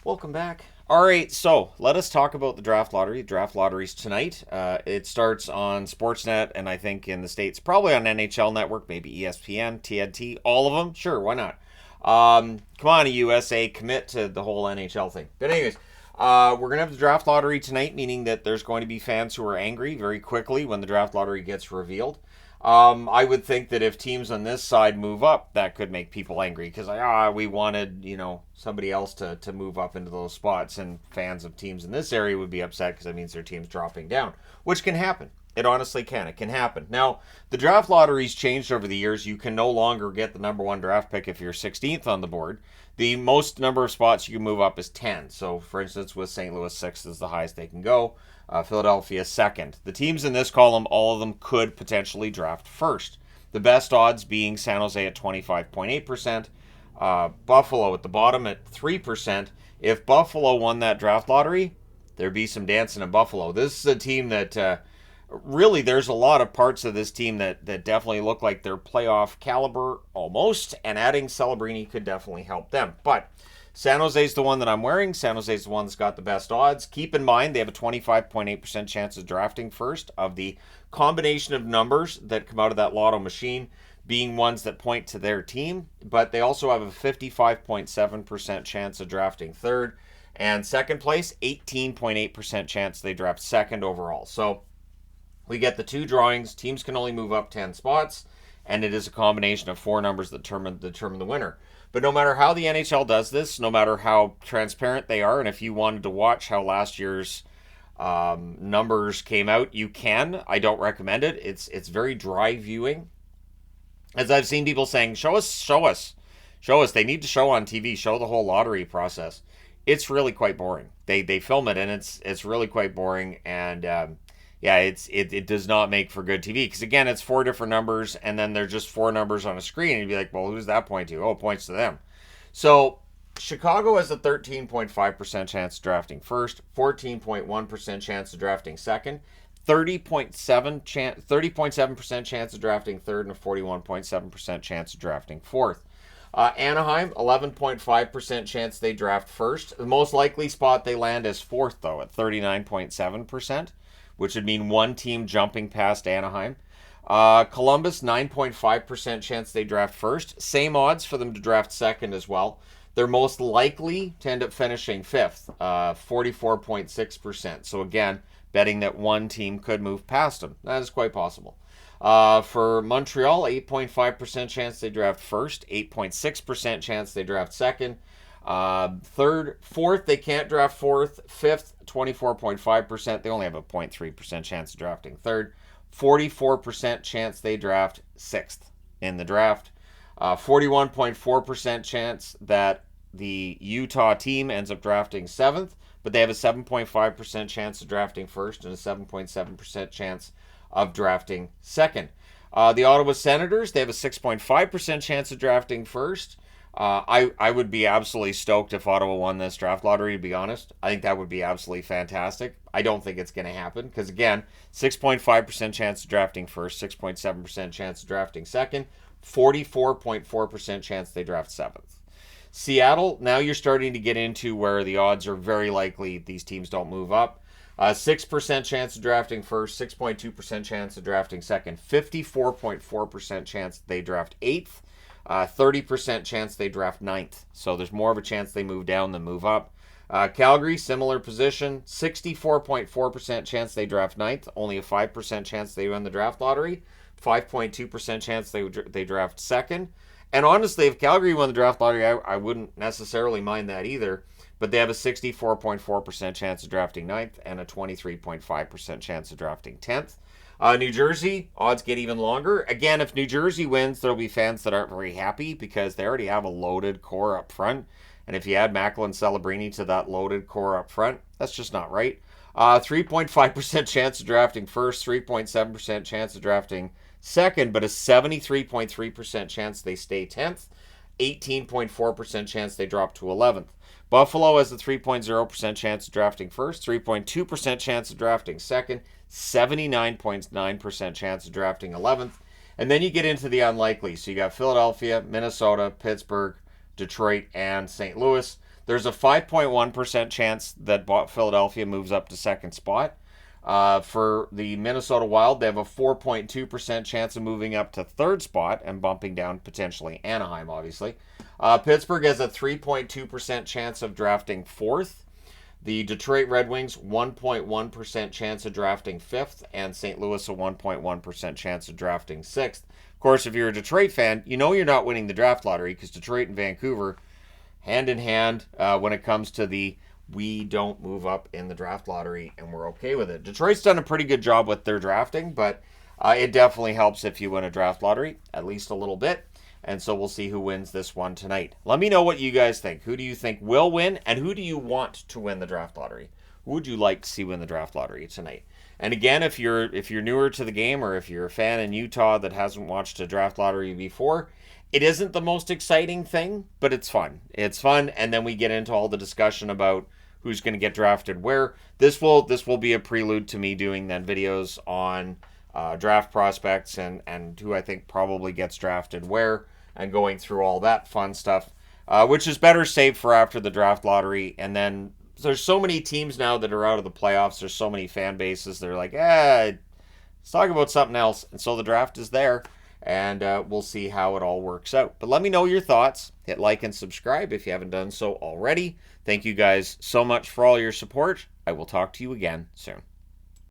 Welcome back. All right, so let us talk about the draft lottery. Draft lottery's tonight. It starts on Sportsnet, and I think in the States, probably on NHL Network, maybe ESPN, TNT, all of them. Sure, why not? Come on, USA, commit to the whole NHL thing. But anyways, we're going to have the draft lottery tonight, meaning that there's going to be fans who are angry very quickly when the draft lottery gets revealed. I would think that if teams on this side move up, that could make people angry because we wanted somebody else to move up into those spots, and fans of teams in this area would be upset because that means their team's dropping down, which can happen. It honestly can. It can happen. Now, the draft lottery's changed over the years. You can no longer get the number one draft pick if you're 16th on the board. The most number of spots you can move up is 10. So, for instance, with St. Louis, 6 is the highest they can go. Philadelphia, 2nd. The teams in this column, all of them could potentially draft first. The best odds being San Jose at 25.8%, Buffalo at the bottom at 3%. If Buffalo won that draft lottery, there'd be some dancing in Buffalo. This is a team that really, there's a lot of parts of this team that definitely look like they're playoff caliber almost, and adding Celebrini could definitely help them. But San Jose's the one that I'm wearing. San Jose's the one that's got the best odds. Keep in mind, they have a 25.8% chance of drafting first of the combination of numbers that come out of that lotto machine being ones that point to their team, but they also have a 55.7% chance of drafting third, and second place, 18.8% chance they draft second overall. So we get the two drawings. Teams can only move up 10 spots, and it is a combination of four numbers that determine the winner. But no matter how the NHL does this, no matter how transparent they are, and if you wanted to watch how last year's numbers came out, you can. I don't recommend it. It's very dry viewing. As I've seen people saying, show us. They need to show on TV, show the whole lottery process. It's really quite boring. They film it, and it's really quite boring, and it does not make for good TV because, again, it's four different numbers and then they're just four numbers on a screen and you'd be like, well, who's that point to? Oh, it points to them. So Chicago has a 13.5% chance of drafting first, 14.1% chance of drafting second, 30.7% chance of drafting third, and a 41.7% chance of drafting fourth. Anaheim, 11.5% chance they draft first. The most likely spot they land is fourth, though, at 39.7%. Which would mean one team jumping past Anaheim. Columbus, 9.5% chance they draft first. Same odds for them to draft second as well. They're most likely to end up finishing fifth, 44.6%. So again, betting that one team could move past them. That is quite possible. For Montreal, 8.5% chance they draft first, 8.6% chance they draft second. Fourth, they can't draft fourth. Fifth, 24.5%. They only have a 0.3% chance of drafting third. 44% chance they draft sixth in the draft. 41.4% chance that the Utah team ends up drafting seventh, but they have a 7.5% chance of drafting first and a 7.7% chance of drafting second. The Ottawa Senators, they have a 6.5% chance of drafting first. I would be absolutely stoked if Ottawa won this draft lottery, to be honest. I think that would be absolutely fantastic. I don't think it's going to happen because, again, 6.5% chance of drafting first, 6.7% chance of drafting second, 44.4% chance they draft seventh. Seattle, now you're starting to get into where the odds are very likely these teams don't move up. 6% chance of drafting first, 6.2% chance of drafting second, 54.4% chance they draft eighth. 30% chance they draft ninth. So there's more of a chance they move down than move up. Calgary, similar position. 64.4% chance they draft ninth. Only a 5% chance they win the draft lottery. 5.2% chance they draft second. And honestly, if Calgary won the draft lottery, I wouldn't necessarily mind that either. But they have a 64.4% chance of drafting ninth and a 23.5% chance of drafting 10th. New Jersey, odds get even longer. Again, if New Jersey wins, there'll be fans that aren't very happy because they already have a loaded core up front. And if you add Macklin Celebrini to that loaded core up front, that's just not right. 3.5% chance of drafting first, 3.7% chance of drafting second, but a 73.3% chance they stay 10th, 18.4% chance they drop to 11th. Buffalo has a 3.0% chance of drafting first, 3.2% chance of drafting second, 79.9% chance of drafting 11th. And then you get into the unlikely. So you got Philadelphia, Minnesota, Pittsburgh, Detroit, and St. Louis. There's a 5.1% chance that Philadelphia moves up to second spot. For the Minnesota Wild, they have a 4.2% chance of moving up to third spot and bumping down potentially Anaheim, obviously. Pittsburgh has a 3.2% chance of drafting fourth. The Detroit Red Wings, 1.1% chance of drafting fifth, and St. Louis, a 1.1% chance of drafting sixth. Of course, if you're a Detroit fan, you know you're not winning the draft lottery because Detroit and Vancouver, hand in hand, when it comes to the we don't move up in the draft lottery and we're okay with it. Detroit's done a pretty good job with their drafting, but it definitely helps if you win a draft lottery, at least a little bit. And so we'll see who wins this one tonight. Let me know what you guys think. Who do you think will win, and who do you want to win the draft lottery? Who would you like to see win the draft lottery tonight? And again, if you're newer to the game, or if you're a fan in Utah that hasn't watched a draft lottery before, it isn't the most exciting thing, but it's fun. It's fun, and then we get into all the discussion about who's going to get drafted where. This will be a prelude to me doing then videos on draft prospects and who I think probably gets drafted where, and going through all that fun stuff, which is better saved for after the draft lottery. And then there's so many teams now that are out of the playoffs. There's so many fan bases. They're like, let's talk about something else. And so the draft is there, and we'll see how it all works out. But let me know your thoughts. Hit like and subscribe if you haven't done so already. Thank you guys so much for all your support. I will talk to you again soon.